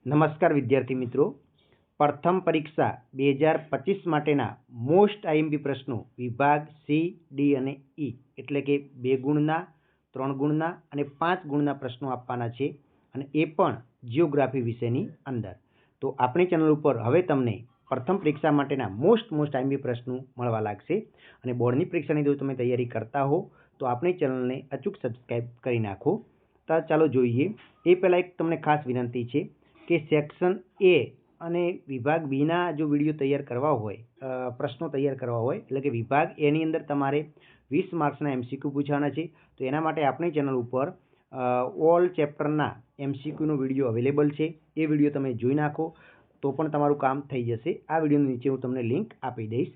નમસ્કાર વિદ્યાર્થી મિત્રો, પ્રથમ પરીક્ષા 2025 માટેના મોસ્ટ આઈએમપી પ્રશ્નો વિભાગ સી, ડી અને ઈ એટલે કે 2 ગુણના, 3 ગુણના અને 5 ગુણના પ્રશ્નો આપવાના છે અને એ પણ જિયોગ્રાફી વિષયની અંદર. તો આપણી ચેનલ ઉપર હવે તમને પ્રથમ પરીક્ષા માટેના મોસ્ટ આઈએમપી પ્રશ્નો મળવા લાગશે અને બોર્ડની પરીક્ષાની જો તમે તૈયારી કરતા હો તો આપણી ચેનલને અચૂક સબસ્ક્રાઈબ કરી નાખો. તો ચાલો જોઈએ. એ પહેલાં એક તમને ખાસ વિનંતી છે કે સેક્શન એ અને વિભાગ બીના જો વિડીયો તૈયાર કરવા હોય, પ્રશ્નો તૈયાર કરવા હોય, એટલે કે વિભાગ એની અંદર તમારે 20 માર્ક્સના એમસીક્યુ પૂછવાના છે. તો એના માટે આપણી ચેનલ ઉપર ઓલ ચેપ્ટરના એમસીક્યુનો વિડીયો અવેલેબલ છે. એ વિડીયો તમે જોઈ નાખો તો પણ તમારું કામ થઈ જશે. આ વિડીયોની નીચે હું તમને લિંક આપી દઈશ.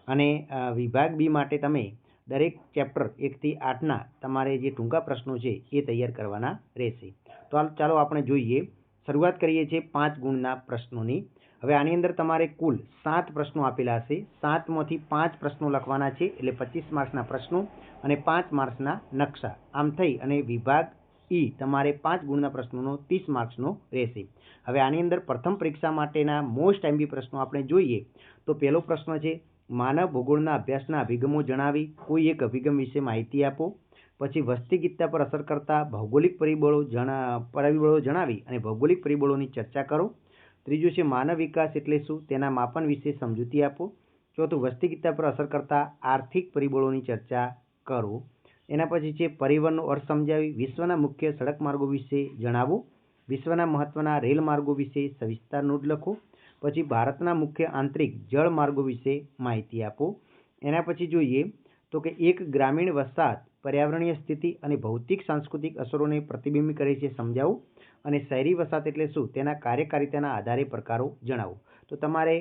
અને વિભાગ બી માટે તમે દરેક ચેપ્ટર 1 થી 8ના તમારે જે ટૂંકા પ્રશ્નો છે એ તૈયાર કરવાના રહેશે. તો ચાલો આપણે જોઈએ. શરૂઆત કરીએ છીએ 5 ગુણના પ્રશ્નોની. હવે આની અંદર તમારે કુલ 7 પ્રશ્નો આપેલા હશે. 7માંથી 5 પ્રશ્નો લખવાના છે, એટલે 25 માર્ક્સના પ્રશ્નો અને 5 માર્ક્સના નકશા. આમ થઈ અને વિભાગ ઈ તમારે 5 ગુણના પ્રશ્નોનો 30 માર્ક્સનો રહેશે. હવે આની અંદર પ્રથમ પરીક્ષા માટેના મોસ્ટ આઈએમપી પ્રશ્નો આપણે જોઈએ તો પહેલો પ્રશ્ન છે, માનવ ભૂગોળના અભ્યાસના અભિગમો જણાવી કોઈ એક અભિગમ વિશે માહિતી આપો. પછી વસ્તી ગીતતા પર અસર કરતા ભૌગોલિક પરિબળો જણાવી અને ભૌગોલિક પરિબળોની ચર્ચા કરો. ત્રીજું છે માનવ વિકાસ એટલે શું, તેના માપન વિશે સમજૂતી આપો. ચોથું વસ્તી ગીતતા પર અસર કરતા આર્થિક પરિબળોની ચર્ચા કરો. એના પછી છે પરિવહનનો અર્થ સમજાવી વિશ્વના મુખ્ય સડક માર્ગો વિશે જણાવો. વિશ્વના મહત્વના રેલ માર્ગો વિશે સવિસ્તાર નોંધ લખો. પછી ભારતના મુખ્ય આંતરિક જળ માર્ગો વિશે માહિતી આપો. એના પછી જોઈએ તો કે એક ગ્રામીણ વસાહત પર્યાવરણીય સ્થિતિ અને ભૌતિક સાંસ્કૃતિક અસરોને પ્રતિબિંબિત કરે છે સમજાવો. અને શહેરી વસાહત એટલે શું, તેના કાર્યકારિતાના આધારે પ્રકારો જણાવો. તો તમારે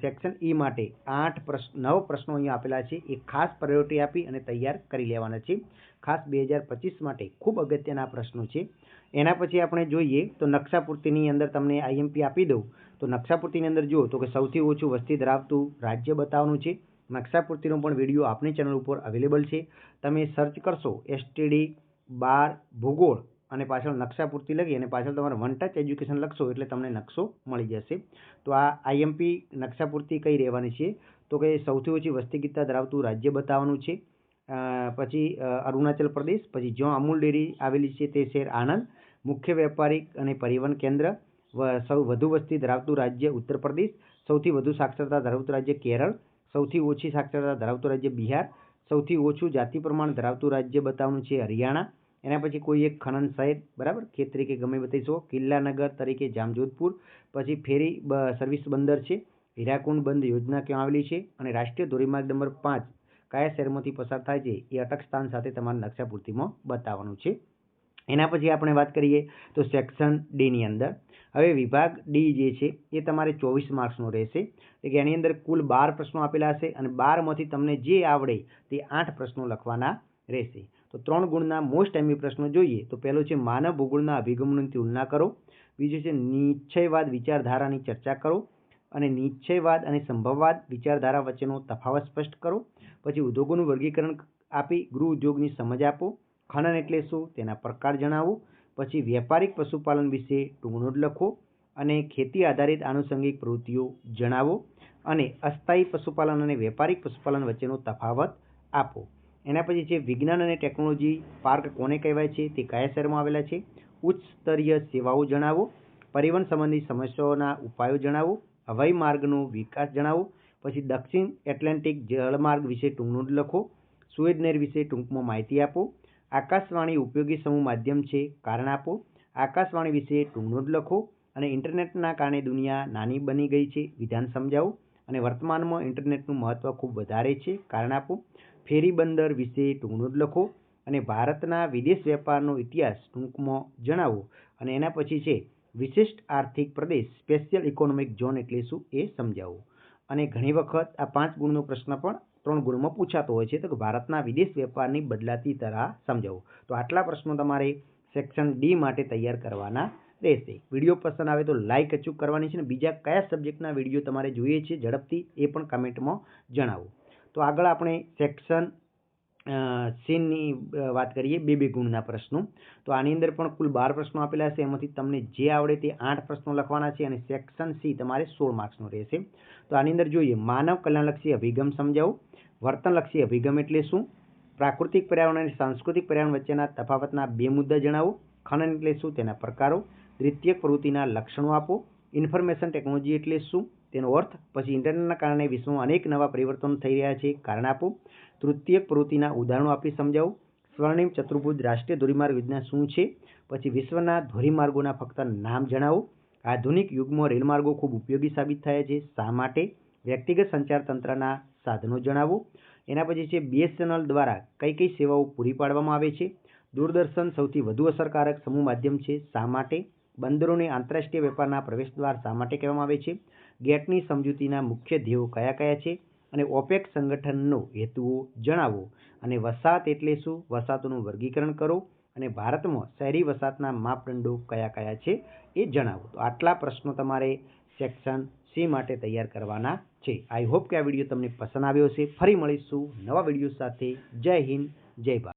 સેક્શન ઈ માટે 9 પ્રશ્નો અહીંયા આપેલા છે. એ ખાસ પ્રાયોરિટી આપી અને તૈયાર કરી લેવાના છે. ખાસ 2025 માટે ખૂબ અગત્યના પ્રશ્નો છે. એના પછી આપણે જોઈએ તો નકશાપૂર્તિની અંદર તમને આઈએમપી આપી દઉં તો નકશાપૂર્તિની અંદર જુઓ તો કે સૌથી ઓછું વસ્તી ધરાવતું રાજ્ય બતાવવાનું છે. નકશાપૂર્તિનો પણ વિડીયો આપણી ચેનલ ઉપર અવેલેબલ છે. તમે સર્ચ કરશો STD ભૂગોળ અને પાછળ નકશાપૂર્તિ લખી અને પાછળ તમારે વન ટચ એજ્યુકેશન લખશો એટલે તમને નકશો મળી જશે. તો આ આઈએમપી નકશાપૂર્તિ કઈ રહેવાની છે તો કે સૌથી ઓછી વસ્તી ગીતતા ધરાવતું રાજ્ય બતાવવાનું છે. પછી અરુણાચલ પ્રદેશ. પછી જ્યાં અમૂલ ડેરી આવેલી છે તે શહેર આણંદ. મુખ્ય વ્યાપારિક અને પરિવહન કેન્દ્ર. વધુ વસ્તી ધરાવતું રાજ્ય ઉત્તર પ્રદેશ. સૌથી વધુ સાક્ષરતા ધરાવતું રાજ્ય કેરળ. સૌથી ઓછી સાક્ષરતા ધરાવતું રાજ્ય બિહાર. સૌથી ઓછું જાતિ પ્રમાણ ધરાવતું રાજ્ય બતાવવાનું છે હરિયાણા. એના પછી કોઈ એક ખનન શહેર, બરાબર, ખેત તરીકે ગમે બતાવીશો. કિલ્લાનગર તરીકે જામજોધપુર. પછી ફેરી સર્વિસ બંદર છે. હીરાકુંડ બંધ યોજના ક્યાં આવેલી છે અને રાષ્ટ્રીય ધોરીમાર્ગ નંબર 5 કયા શહેરમાંથી પસાર થાય છે એ અટક સ્થાન સાથે તમારે નકશાપૂર્તિમાં બતાવવાનું છે. એના પછી આપણે વાત કરીએ તો સેક્શન ડીની અંદર હવે વિભાગ ડી જે છે એ તમારે 24 માર્ક્સનો રહેશે. એટલે કે એની અંદર કુલ 12 પ્રશ્નો આપેલા હશે અને 12માંથી તમને જે આવડે તે 8 પ્રશ્નો લખવાના રહેશે. તો 3 ગુણના મોસ્ટ આઈએમપી પ્રશ્નો જોઈએ તો પહેલો છે માનવ ભૂગોળના અભિગમોની તુલના કરો. બીજું છે નિશ્ચયવાદ વિચારધારાની ચર્ચા કરો અને નિશ્ચયવાદ અને સંભવવાદ વિચારધારા વચ્ચેનો તફાવત સ્પષ્ટ કરો. પછી ઉદ્યોગોનું વર્ગીકરણ આપી ગૃહ ઉદ્યોગની સમજ આપો. ખનન એટલે શું, તેના પ્રકાર જણાવો. પછી વ્યાપારિક પશુપાલન વિશે ટૂંક નોંધ લખો અને ખેતી આધારિત આનુષંગિક પ્રવૃત્તિઓ જણાવો અને અસ્થાયી પશુપાલન અને વ્યાપારિક પશુપાલન વચ્ચેનો તફાવત આપો. એના પછી છે વિજ્ઞાન અને ટેકનોલોજી પાર્ક કોને કહેવાય છે, તે કયા શહેરમાં આવેલા છે. ઉચ્ચ સ્તરીય સેવાઓ જણાવો. પરિવહન સંબંધી સમસ્યાઓના ઉપાયો જણાવો. હવાઈ માર્ગનો વિકાસ જણાવો. પછી દક્ષિણ એટલાન્ટિક જળમાર્ગ વિશે ટૂંક નોંધ લખો. સુએઝ નહેર વિશે ટૂંકમાં માહિતી આપો. આકાશવાણી ઉપયોગી સમૂહ માધ્યમ છે, કારણ આપો. આકાશવાણી વિશે ટૂંક નોંધ લખો અને ઇન્ટરનેટના કારણે દુનિયા નાની બની ગઈ છે, વિધાન સમજાવો. અને વર્તમાનમાં ઇન્ટરનેટનું મહત્વ ખૂબ વધારે છે, કારણ આપો. ફેરી બંદર વિશે ટૂંક નોંધ લખો અને ભારતના વિદેશ વેપારનો ઇતિહાસ ટૂંકમાં જણાવો. અને એના પછી છે વિશિષ્ટ આર્થિક પ્રદેશ સ્પેશિયલ ઇકોનોમિક ઝોન એટલે શું એ સમજાવો. અને ઘણી વખત આ 5 ગુણનો પ્રશ્ન પણ 3 ગુણમાં પૂછાતો હોય છે, તો કે ભારતના વિદેશ વેપારની બદલાતી તરાહ સમજાવો. તો આટલા પ્રશ્નો તમારે સેક્શન ડી માટે તૈયાર કરવાના રહેશે. વિડીયો પસંદ આવે તો લાઇક અચૂક કરવાની છે અને બીજા કયા સબ્જેક્ટના વિડીયો તમારે જોઈએ છે ઝડપથી એ પણ કમેન્ટમાં જણાવો. તો આગળ આપણે સેક્શન સીની વાત કરીએ 2-2 ગુણના પ્રશ્નો, તો આની અંદર પણ કુલ 12 પ્રશ્નો આપેલા છે. એમાંથી તમને જે આવડે તે 8 પ્રશ્નો લખવાના છે અને સેક્શન સી તમારે 16 માર્ક્સનું રહેશે. તો આની અંદર જોઈએ, માનવ કલ્યાણલક્ષી અભિગમ સમજાવો, વર્તનલક્ષી અભિગમ એટલે શું, પ્રાકૃતિક પર્યાવરણ અને સાંસ્કૃતિક પર્યાવરણ વચ્ચેના તફાવતના 2 મુદ્દા જણાવો, ખનન એટલે શું, તેના પ્રકારો, દ્વિતીયક પ્રવૃત્તિના લક્ષણો આપો, ઇન્ફોર્મેશન ટેકનોલોજી એટલે શું, તેનો અર્થ, પછી ઇન્ટરનેટના કારણે વિશ્વમાં અનેક નવા પરિવર્તનો થઈ રહ્યા છે, કારણ આપો, તૃતીયક પ્રવૃત્તિના ઉદાહરણો આપી સમજાવો, સ્વર્ણિમ ચતુર્ભુજ રાષ્ટ્રીય ધોરીમાર્ગ યોજના શું છે, પછી વિશ્વના ધોરીમાર્ગોના ફક્ત નામ જણાવો, આધુનિક યુગમાં રેલમાર્ગો ખૂબ ઉપયોગી સાબિત થયા છે, શા માટે, વ્યક્તિગત સંચાર તંત્રના સાધનો જણાવો. એના પછી છે BSNL દ્વારા કઈ કઈ સેવાઓ પૂરી પાડવામાં આવે છે, દૂરદર્શન સૌથી વધુ અસરકારક સમૂહ માધ્યમ છે, શા માટે, બંદરોને આંતરરાષ્ટ્રીય વેપારના પ્રવેશદ્વાર શા માટે કહેવામાં આવે છે, ગેટની સમજૂતીના મુખ્ય ધ્યેયો કયા કયા છે, અને ઓપેક સંગઠનનો હેતુઓ જણાવો, અને વસાહત એટલે શું, વસાહતોનું વર્ગીકરણ કરો, અને ભારતમાં શહેરી વસાહતના માપદંડો કયા કયા છે એ જણાવો. તો આટલા પ્રશ્નો તમારે સેક્શન સી માટે તૈયાર કરવાના છે. આઈ હોપ કે આ વિડીયો તમને પસંદ આવ્યો હશે. ફરી મળીશું નવા વિડીયો સાથે. જય હિન્દ, જય ભારત.